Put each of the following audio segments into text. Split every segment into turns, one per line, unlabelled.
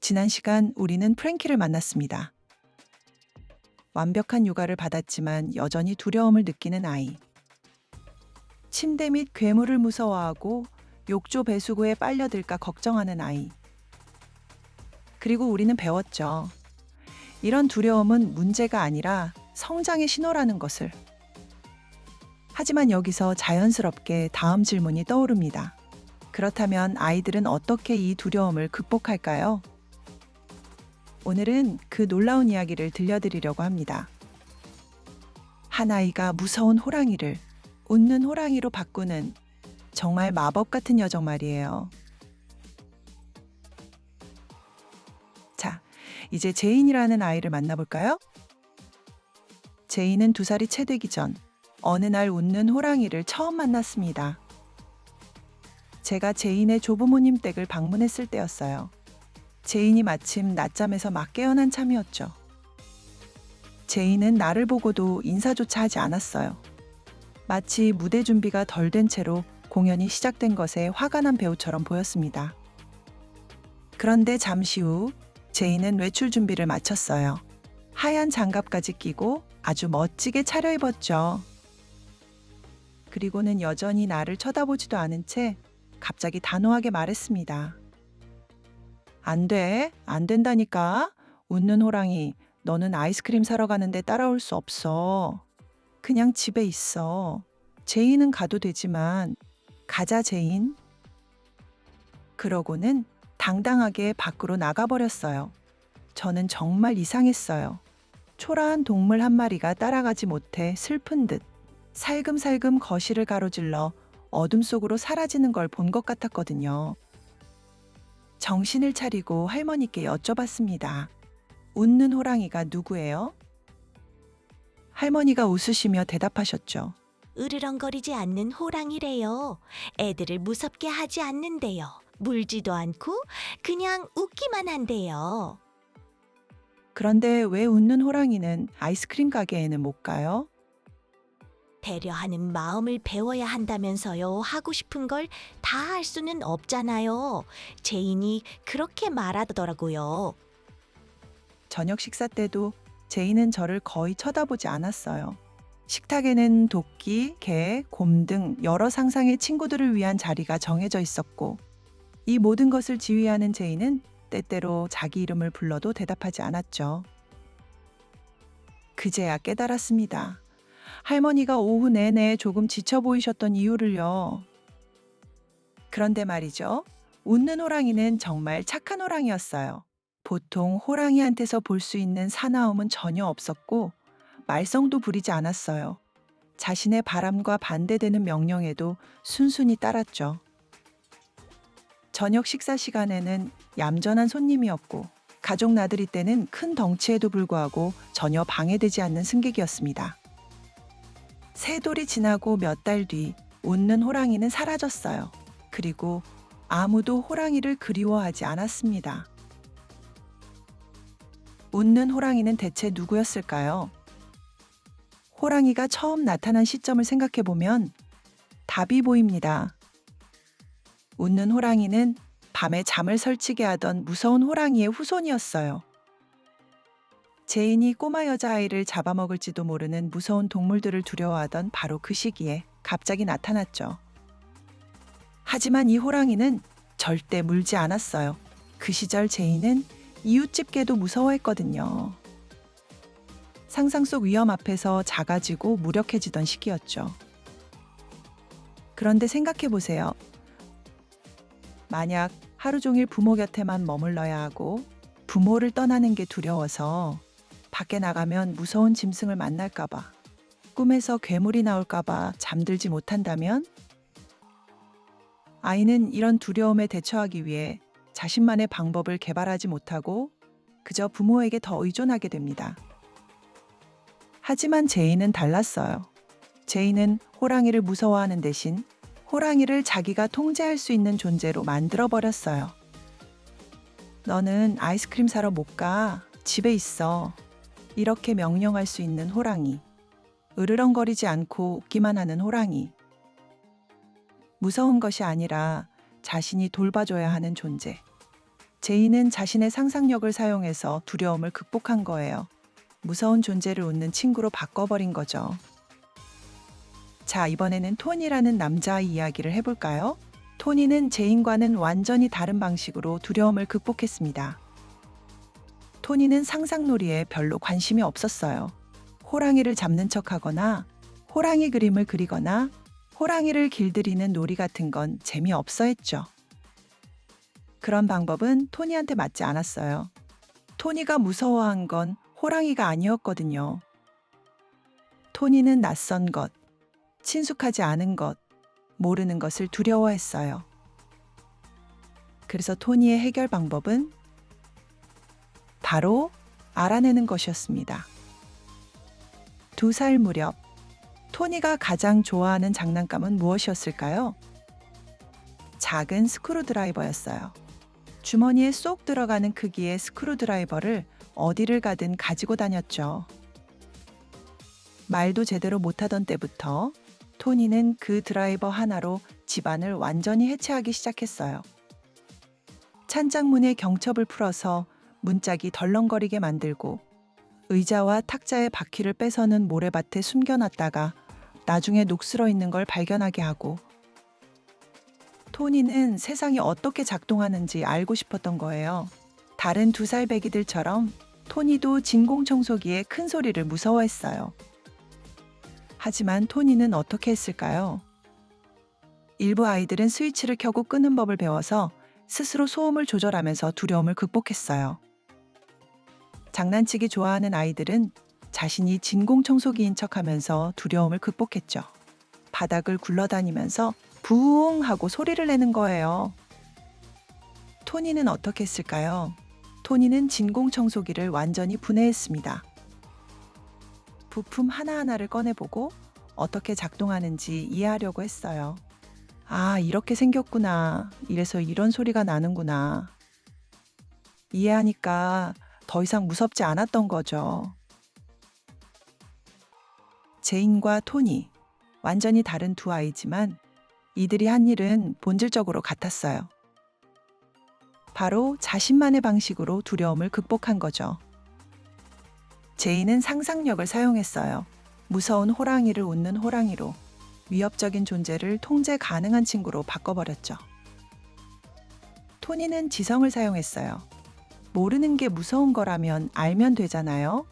지난 시간 우리는 프랭키를 만났습니다. 완벽한 육아를 받았지만 여전히 두려움을 느끼는 아이. 침대 및 괴물을 무서워하고 욕조 배수구에 빨려들까 걱정하는 아이. 그리고 우리는 배웠죠. 이런 두려움은 문제가 아니라 성장의 신호라는 것을. 하지만 여기서 자연스럽게 다음 질문이 떠오릅니다. 그렇다면 아이들은 어떻게 이 두려움을 극복할까요? 오늘은 그 놀라운 이야기를 들려드리려고 합니다. 한 아이가 무서운 호랑이를 웃는 호랑이로 바꾸는 정말 마법 같은 여정 말이에요. 자, 이제 제인이라는 아이를 만나볼까요? 제인은 2살이 채 되기 전 어느 날 웃는 호랑이를 처음 만났습니다. 제가 제인의 조부모님 댁을 방문했을 때였어요. 제인이 마침 낮잠에서 막 깨어난 참이었죠. 제인은 나를 보고도 인사조차 하지 않았어요. 마치 무대 준비가 덜 된 채로 공연이 시작된 것에 화가 난 배우처럼 보였습니다. 그런데 잠시 후 제인은 외출 준비를 마쳤어요. 하얀 장갑까지 끼고 아주 멋지게 차려입었죠. 그리고는 여전히 나를 쳐다보지도 않은 채 갑자기 단호하게 말했습니다. 안 돼, 안 된다니까. 웃는 호랑이, 너는 아이스크림 사러 가는데 따라올 수 없어. 그냥 집에 있어. 제인은 가도 되지만 가자, 제인. 그러고는 당당하게 밖으로 나가버렸어요. 저는 정말 이상했어요. 초라한 동물 한 마리가 따라가지 못해 슬픈 듯 살금살금 거실을 가로질러 어둠 속으로 사라지는 걸 본 것 같았거든요. 정신을 차리고 할머니께 여쭤봤습니다. 웃는 호랑이가 누구예요? 할머니가 웃으시며 대답하셨죠.
으르렁거리지 않는 호랑이래요. 애들을 무섭게 하지 않는데요. 물지도 않고 그냥 웃기만 한대요.
그런데 왜 웃는 호랑이는 아이스크림 가게에는 못 가요?
배려하는 마음을 배워야 한다면서요. 하고 싶은 걸 다 할 수는 없잖아요. 제인이 그렇게 말하더라고요.
저녁 식사 때도 제인은 저를 거의 쳐다보지 않았어요. 식탁에는 도끼, 개, 곰 등 여러 상상의 친구들을 위한 자리가 정해져 있었고 이 모든 것을 지휘하는 제인은 때때로 자기 이름을 불러도 대답하지 않았죠. 그제야 깨달았습니다. 할머니가 오후 내내 조금 지쳐 보이셨던 이유를요. 그런데 말이죠. 웃는 호랑이는 정말 착한 호랑이였어요. 보통 호랑이한테서 볼 수 있는 사나움은 전혀 없었고 말썽도 부리지 않았어요. 자신의 바람과 반대되는 명령에도 순순히 따랐죠. 저녁 식사 시간에는 얌전한 손님이었고 가족 나들이 때는 큰 덩치에도 불구하고 전혀 방해되지 않는 승객이었습니다. 세 돌이 지나고 몇 달 뒤 웃는 호랑이는 사라졌어요. 그리고 아무도 호랑이를 그리워하지 않았습니다. 웃는 호랑이는 대체 누구였을까요? 호랑이가 처음 나타난 시점을 생각해보면 답이 보입니다. 웃는 호랑이는 밤에 잠을 설치게 하던 무서운 호랑이의 후손이었어요. 제인이 꼬마 여자아이를 잡아먹을지도 모르는 무서운 동물들을 두려워하던 바로 그 시기에 갑자기 나타났죠. 하지만 이 호랑이는 절대 물지 않았어요. 그 시절 제인은 이웃집 개도 무서워했거든요. 상상 속 위험 앞에서 작아지고 무력해지던 시기였죠. 그런데 생각해 보세요. 만약 하루 종일 부모 곁에만 머물러야 하고 부모를 떠나는 게 두려워서 밖에 나가면 무서운 짐승을 만날까봐, 꿈에서 괴물이 나올까봐 잠들지 못한다면 아이는 이런 두려움에 대처하기 위해 자신만의 방법을 개발하지 못하고 그저 부모에게 더 의존하게 됩니다. 하지만 제인은 달랐어요. 제인은 호랑이를 무서워하는 대신 호랑이를 자기가 통제할 수 있는 존재로 만들어버렸어요. 너는 아이스크림 사러 못 가. 집에 있어. 이렇게 명령할 수 있는 호랑이. 으르렁거리지 않고 웃기만 하는 호랑이. 무서운 것이 아니라 자신이 돌봐줘야 하는 존재. 제이는 자신의 상상력을 사용해서 두려움을 극복한 거예요. 무서운 존재를 웃는 친구로 바꿔버린 거죠. 자, 이번에는 토니라는 남자 이야기를 해볼까요? 토니는 제인과는 완전히 다른 방식으로 두려움을 극복했습니다. 토니는 상상놀이에 별로 관심이 없었어요. 호랑이를 잡는 척하거나 호랑이 그림을 그리거나 호랑이를 길들이는 놀이 같은 건 재미없어 했죠. 그런 방법은 토니한테 맞지 않았어요. 토니가 무서워한 건 호랑이가 아니었거든요. 토니는 낯선 것, 친숙하지 않은 것, 모르는 것을 두려워했어요. 그래서 토니의 해결 방법은 바로 알아내는 것이었습니다. 2살 무렵, 토니가 가장 좋아하는 장난감은 무엇이었을까요? 작은 스크루드라이버였어요. 주머니에 쏙 들어가는 크기의 스크루드라이버를 어디를 가든 가지고 다녔죠. 말도 제대로 못하던 때부터 토니는 그 드라이버 하나로 집안을 완전히 해체하기 시작했어요. 찬장문에 경첩을 풀어서 문짝이 덜렁거리게 만들고 의자와 탁자의 바퀴를 빼서는 모래밭에 숨겨놨다가 나중에 녹슬어 있는 걸 발견하게 하고 토니는 세상이 어떻게 작동하는지 알고 싶었던 거예요. 다른 2살 배기들처럼 토니도 진공청소기의 큰 소리를 무서워했어요. 하지만 토니는 어떻게 했을까요? 일부 아이들은 스위치를 켜고 끄는 법을 배워서 스스로 소음을 조절하면서 두려움을 극복했어요. 장난치기 좋아하는 아이들은 자신이 진공청소기인 척하면서 두려움을 극복했죠. 바닥을 굴러다니면서 부웅 하고 소리를 내는 거예요. 토니는 어떻게 했을까요? 토니는 진공청소기를 완전히 분해했습니다. 부품 하나하나를 꺼내보고 어떻게 작동하는지 이해하려고 했어요. 아, 이렇게 생겼구나. 이래서 이런 소리가 나는구나. 이해하니까 더 이상 무섭지 않았던 거죠. 제인과 토니, 완전히 다른 2 아이지만 이들이 한 일은 본질적으로 같았어요. 바로 자신만의 방식으로 두려움을 극복한 거죠. 제인은 상상력을 사용했어요. 무서운 호랑이를 웃는 호랑이로 위협적인 존재를 통제 가능한 친구로 바꿔버렸죠. 토니는 지성을 사용했어요. 모르는 게 무서운 거라면 알면 되잖아요.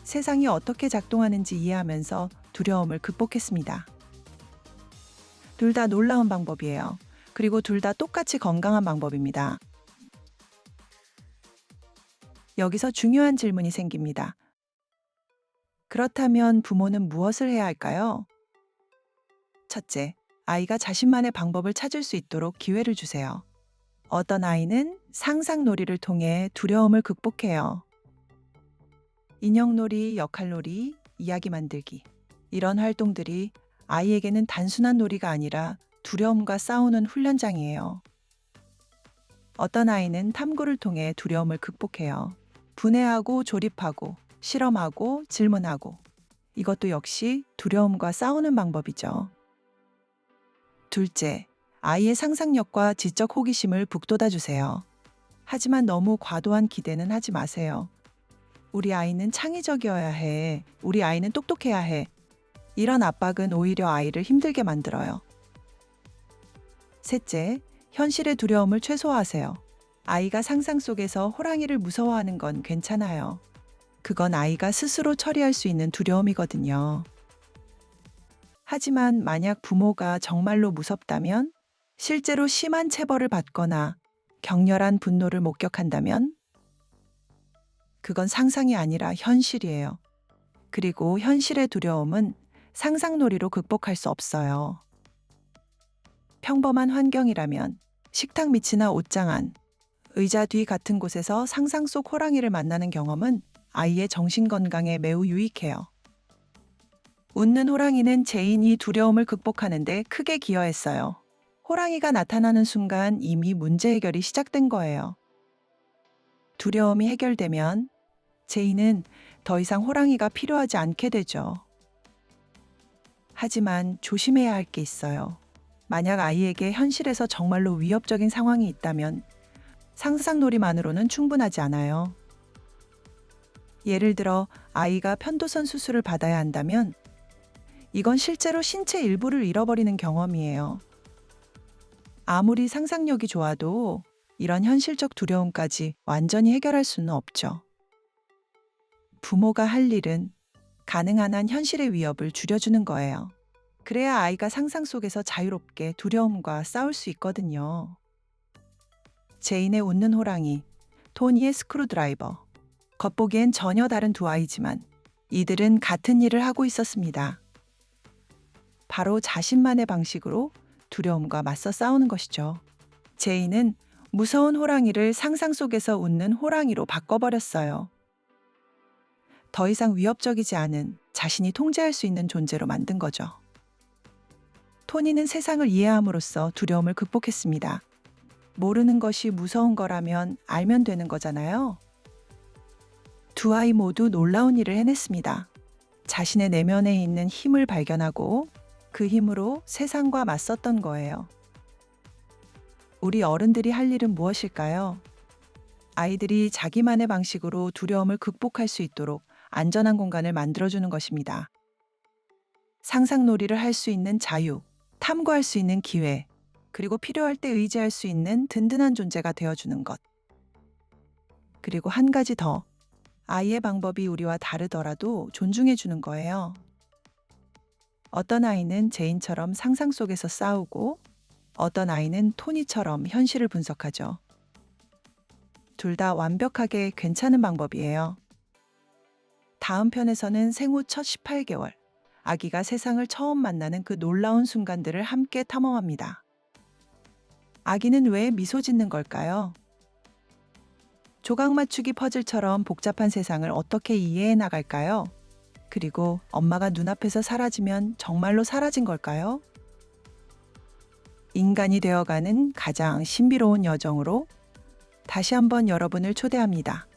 세상이 어떻게 작동하는지 이해하면서 두려움을 극복했습니다. 둘 다 놀라운 방법이에요. 그리고 둘 다 똑같이 건강한 방법입니다. 여기서 중요한 질문이 생깁니다. 그렇다면 부모는 무엇을 해야 할까요? 첫째, 아이가 자신만의 방법을 찾을 수 있도록 기회를 주세요. 어떤 아이는 상상놀이를 통해 두려움을 극복해요. 인형놀이, 역할놀이, 이야기 만들기. 이런 활동들이 아이에게는 단순한 놀이가 아니라 두려움과 싸우는 훈련장이에요. 어떤 아이는 탐구를 통해 두려움을 극복해요. 분해하고 조립하고 실험하고 질문하고. 이것도 역시 두려움과 싸우는 방법이죠. 둘째, 아이의 상상력과 지적 호기심을 북돋아 주세요. 하지만 너무 과도한 기대는 하지 마세요. 우리 아이는 창의적이어야 해. 우리 아이는 똑똑해야 해. 이런 압박은 오히려 아이를 힘들게 만들어요. 셋째, 현실의 두려움을 최소화하세요. 아이가 상상 속에서 호랑이를 무서워하는 건 괜찮아요. 그건 아이가 스스로 처리할 수 있는 두려움이거든요. 하지만 만약 부모가 정말로 무섭다면, 실제로 심한 체벌을 받거나 격렬한 분노를 목격한다면 그건 상상이 아니라 현실이에요. 그리고 현실의 두려움은 상상놀이로 극복할 수 없어요. 평범한 환경이라면 식탁 밑이나 옷장 안, 의자 뒤 같은 곳에서 상상 속 호랑이를 만나는 경험은 아이의 정신 건강에 매우 유익해요. 웃는 호랑이는 제인이 두려움을 극복하는 데 크게 기여했어요. 호랑이가 나타나는 순간 이미 문제 해결이 시작된 거예요. 두려움이 해결되면 제인은 더 이상 호랑이가 필요하지 않게 되죠. 하지만 조심해야 할 게 있어요. 만약 아이에게 현실에서 정말로 위협적인 상황이 있다면 상상놀이만으로는 충분하지 않아요. 예를 들어 아이가 편도선 수술을 받아야 한다면 이건 실제로 신체 일부를 잃어버리는 경험이에요. 아무리 상상력이 좋아도 이런 현실적 두려움까지 완전히 해결할 수는 없죠. 부모가 할 일은 가능한 한 현실의 위협을 줄여주는 거예요. 그래야 아이가 상상 속에서 자유롭게 두려움과 싸울 수 있거든요. 제인의 웃는 호랑이, 토니의 스크루드라이버. 겉보기엔 전혀 다른 두 아이지만 이들은 같은 일을 하고 있었습니다. 바로 자신만의 방식으로 두려움과 맞서 싸우는 것이죠. 제인은 무서운 호랑이를 상상 속에서 웃는 호랑이로 바꿔버렸어요. 더 이상 위협적이지 않은 자신이 통제할 수 있는 존재로 만든 거죠. 토니는 세상을 이해함으로써 두려움을 극복했습니다. 모르는 것이 무서운 거라면 알면 되는 거잖아요. 두 아이 모두 놀라운 일을 해냈습니다. 자신의 내면에 있는 힘을 발견하고 그 힘으로 세상과 맞섰던 거예요. 우리 어른들이 할 일은 무엇일까요? 아이들이 자기만의 방식으로 두려움을 극복할 수 있도록 안전한 공간을 만들어주는 것입니다. 상상놀이를 할 수 있는 자유, 탐구할 수 있는 기회, 그리고 필요할 때 의지할 수 있는 든든한 존재가 되어주는 것. 그리고 한 가지 더, 아이의 방법이 우리와 다르더라도 존중해주는 거예요. 어떤 아이는 제인처럼 상상 속에서 싸우고 어떤 아이는 토니처럼 현실을 분석하죠. 둘 다 완벽하게 괜찮은 방법이에요. 다음 편에서는 생후 첫 18개월, 아기가 세상을 처음 만나는 그 놀라운 순간들을 함께 탐험합니다. 아기는 왜 미소 짓는 걸까요? 조각 맞추기 퍼즐처럼 복잡한 세상을 어떻게 이해해 나갈까요? 그리고 엄마가 눈앞에서 사라지면 정말로 사라진 걸까요? 인간이 되어가는 가장 신비로운 여정으로 다시 한번 여러분을 초대합니다.